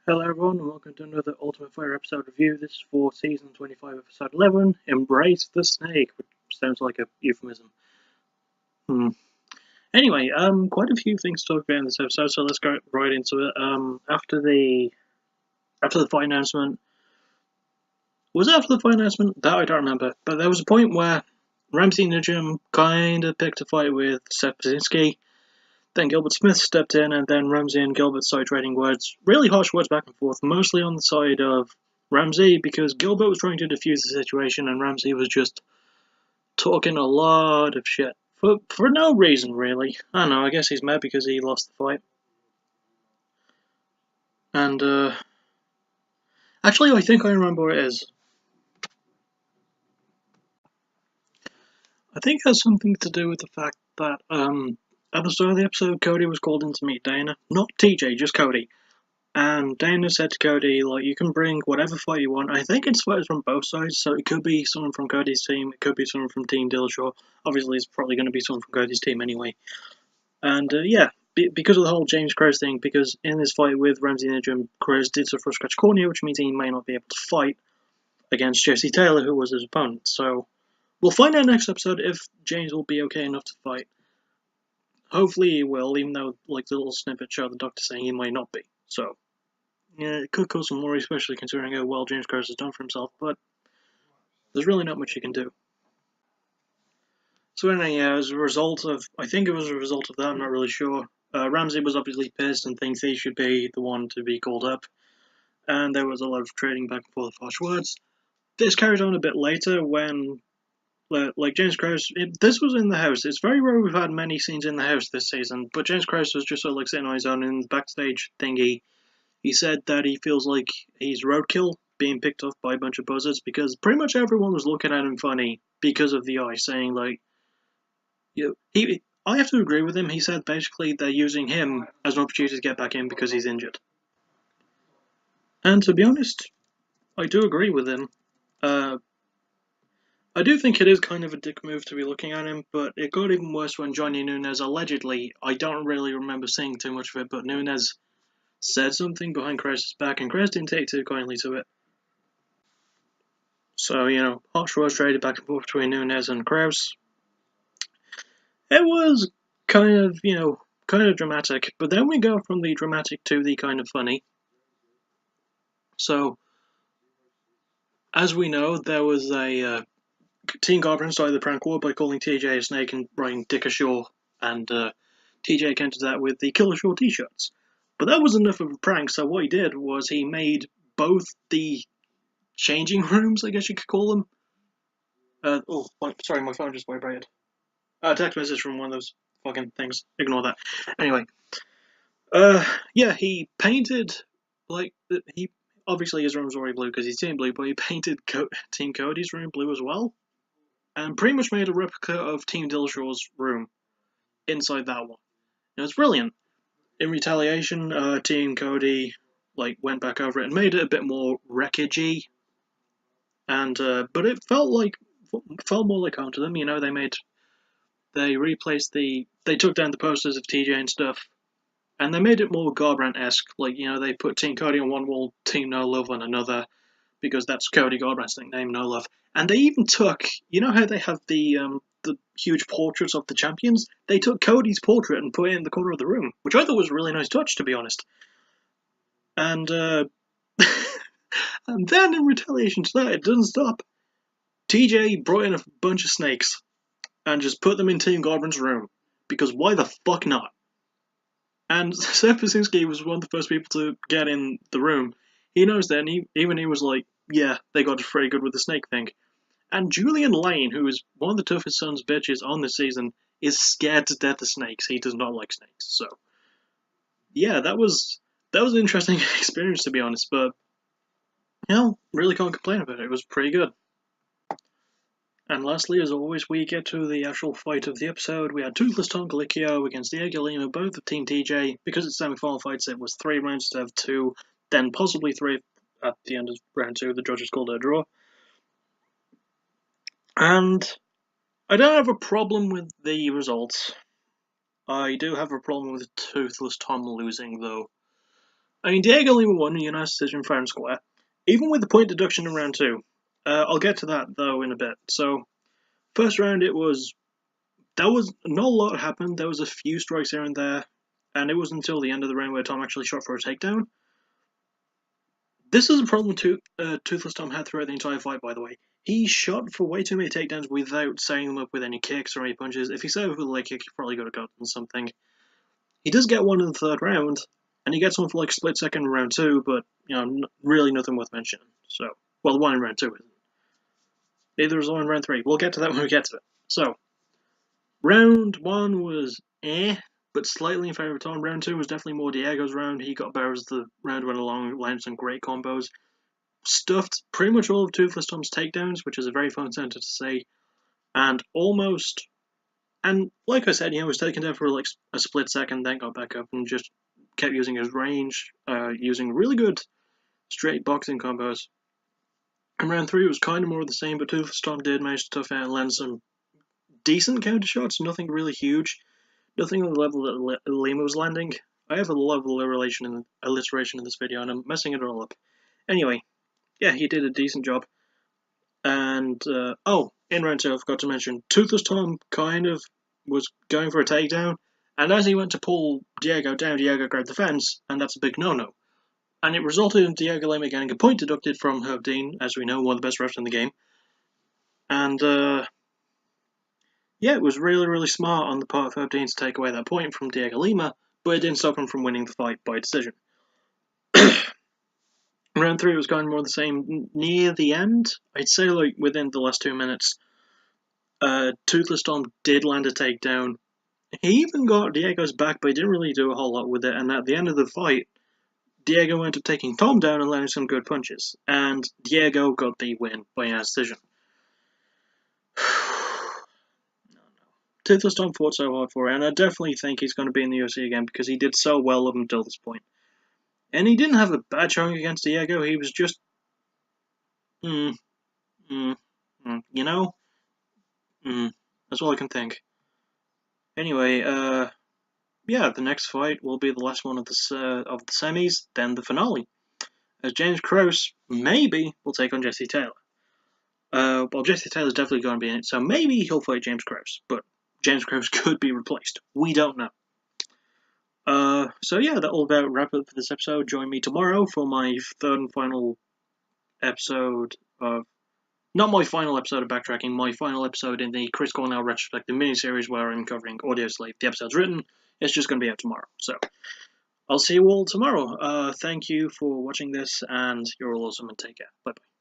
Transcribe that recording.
Hello everyone and welcome to another Ultimate Fighter episode review. This is for Season 25 Episode 11, Embrace the Snake, which sounds like a euphemism. Anyway, quite a few things to talk about in this episode, so let's go right into it. After the fight announcement... Was it after the fight announcement? That I don't remember, but there was a point where Ramsey Nijum kind of picked a fight with Seth Brzezinski. Then Gilbert Smith stepped in, and then Ramsey and Gilbert started trading words, really harsh words back and forth, mostly on the side of Ramsey, because Gilbert was trying to defuse the situation, and Ramsey was just talking a lot of shit. For no reason, really. I don't know, I guess he's mad because he lost the fight. And, actually, I think I remember what it is. I think it has something to do with the fact that, at the start of the episode, Cody was called in to meet Dana. Not TJ, just Cody. And Dana said to Cody, like, you can bring whatever fight you want. I think it's fighters from both sides, so it could be someone from Cody's team, it could be someone from Team Dillashaw. Obviously, it's probably going to be someone from Cody's team anyway. And, yeah, because of the whole James Krause thing, because in this fight with Ramsey Nijum, Krause did suffer a scratch cornea, which means he may not be able to fight against Jesse Taylor, who was his opponent. So, we'll find out next episode if James will be okay enough to fight. Hopefully he will, even though, like, the little snippet showed the doctor saying he might not be. So, yeah, it could cause some worry, especially considering how well James Krause has done for himself, but there's really not much you can do. So anyway, as a result of, I think it was a result of that, I'm not really sure, Ramsey was obviously pissed and thinks he should be the one to be called up, and there was a lot of trading back and forth of harsh words. This carried on a bit later when, like, James Krause, this was in the house. It's very rare we've had many scenes in the house this season, but James Krause was just sort of like sitting on his own in the backstage thingy. He said that he feels like he's roadkill, being picked off by a bunch of buzzards, because pretty much everyone was looking at him funny because of the eye, saying, like, I have to agree with him. He said basically they're using him as an opportunity to get back in because he's injured. And to be honest, I do agree with him. I do think it is kind of a dick move to be looking at him, but it got even worse when Johnny Nunes allegedly, I don't really remember seeing too much of it, but Nunes said something behind Krause's back, and Krause didn't take too kindly to it. So, harsh words traded back and forth between Nunes and Krause. It was kind of dramatic, but then we go from the dramatic to the kind of funny. So, as we know, there was a Team Goblin started the prank war by calling TJ a snake and writing Dick ashore, and TJ countered that with the Kill Ashore t-shirts. But that was enough of a prank, so what he did was he made both the changing rooms, I guess you could call them. Sorry, my phone just vibrated. Text message from one of those fucking things. Ignore that. Anyway, yeah, he painted, he obviously his room's already blue because he's Team Blue, but he painted Team Cody's room blue as well, and pretty much made a replica of Team Dillashaw's room inside that one. It's brilliant. In retaliation, Team Cody went back over it and made it a bit more wreckagey, and but it felt more like home to them. They took down the posters of TJ and stuff, and they made it more Garbrandt-esque. They put Team Cody on one wall, Team No Love on another, because that's Cody Garbrandt's nickname, No Love. And they even took, how they have the huge portraits of the champions? They took Cody's portrait and put it in the corner of the room, which I thought was a really nice touch, to be honest. And, and then in retaliation to that, it doesn't stop. TJ brought in a bunch of snakes and just put them in Team Garbrandt's room, because why the fuck not? And Seth Brzezinski was one of the first people to get in the room. He knows that, and he was like, yeah, they got it pretty good with the snake thing. And Julian Lane, who is one of the toughest sons bitches on this season, is scared to death of snakes. He does not like snakes. So, yeah, that was an interesting experience, to be honest, but, really can't complain about it. It was pretty good. And lastly, as always, we get to the actual fight of the episode. We had Toothless Tom Gallicchio against Dhiego Lima, both of Team TJ. Because it's semi-final fights, it was 3 rounds instead of 2, then possibly 3 at the end of round 2. The judges called it a draw. And I don't have a problem with the results. I do have a problem with Toothless Tom losing, though. I mean, Dhiego Lima won a unanimous decision fair and square, even with the point deduction in round 2. I'll get to that, though, in a bit. So, first round, there was not a lot happened. There was a few strikes here and there, and it wasn't until the end of the round where Tom actually shot for a takedown. This is a problem Toothless Tom had throughout the entire fight, by the way. He shot for way too many takedowns without setting them up with any kicks or any punches. If he set up with a leg kick, he probably could have gotten something. He does get one in the third round, and he gets one for like split second in round 2, but really nothing worth mentioning. So, well, the one in round 2 isn't. Neither is the one in round 3. We'll get to that when we get to it. So, round 1 was but slightly in favour of Tom. Round 2 was definitely more Dhiego's round. He got better as the round went along, landed some great combos. Stuffed pretty much all of Toothless Tom's takedowns, which is a very fun sentence to say, and like I said, he was taken down for like a split second, then got back up and just kept using his range, using really good straight boxing combos. And round 3 was kind of more of the same, but Toothless Tom did manage to tough out and land some decent counter shots, nothing really huge, nothing on the level that Lima was landing. I have a level alliteration in this video, and I'm messing it all up. Anyway, yeah, he did a decent job. And, in round 2, I forgot to mention, Toothless Tom kind of was going for a takedown, and as he went to pull Dhiego down, Dhiego grabbed the fence, and that's a big no-no. And it resulted in Dhiego Lima getting a point deducted from Herb Dean, as we know, one of the best refs in the game. And, yeah, it was really, really smart on the part of Herb Dean to take away that point from Dhiego Lima, but it didn't stop him from winning the fight by decision. Round 3 was going more the same near the end. I'd say like within the last 2 minutes. Toothless Tom did land a takedown. He even got Dhiego's back, but he didn't really do a whole lot with it. And at the end of the fight, Dhiego ended up taking Tom down and landing some good punches. And Dhiego got the win by a decision. Toothless Tom fought so hard for it, and I definitely think he's going to be in the UFC again because he did so well up until this point. And he didn't have a bad showing against Dhiego. He was just, that's all I can think. Anyway, yeah, the next fight will be the last one of the semis, then the finale, as James Krause maybe will take on Jesse Taylor. Well, Jesse Taylor's definitely going to be in it, so maybe he'll fight James Krause, but James Krause could be replaced. We don't know. So yeah, that'll about wrap it for this episode. Join me tomorrow for my third and final episode of... Not my final episode of Backtracking, my final episode in the Chris Cornell retrospective miniseries where I'm covering Audio Slave. The episode's written, it's just going to be out tomorrow. So, I'll see you all tomorrow. Thank you for watching this, and you're all awesome, and take care. Bye-bye.